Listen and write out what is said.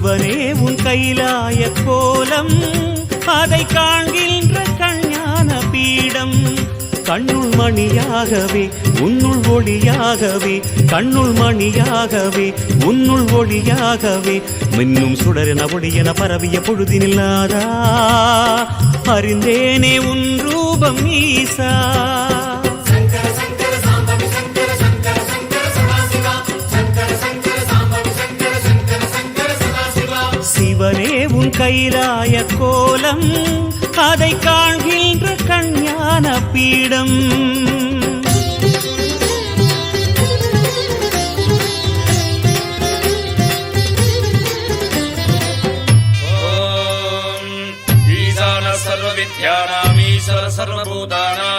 சிவனே உன் கைலாய கோலம் அதை காண்கின்ற கஞான பீடம் கண்ணுள் மணியாகவே உன்னுள் ஒளியாகவே கண்ணுள் மணியாகவே உன்னுள் ஒளியாகவே மின்னும் சுடரென ஒளியென பரவிய பொழுதினில்லாதா அறிந்தேனே உன் ரூபம் ஈசா சிவனே உன் கைலாய கோலம் அதை காண்கின்ற கஞான பீடம் ஈசான சர்வ வித்யானாம் ஈஸ்வர சர்வபூதானாம்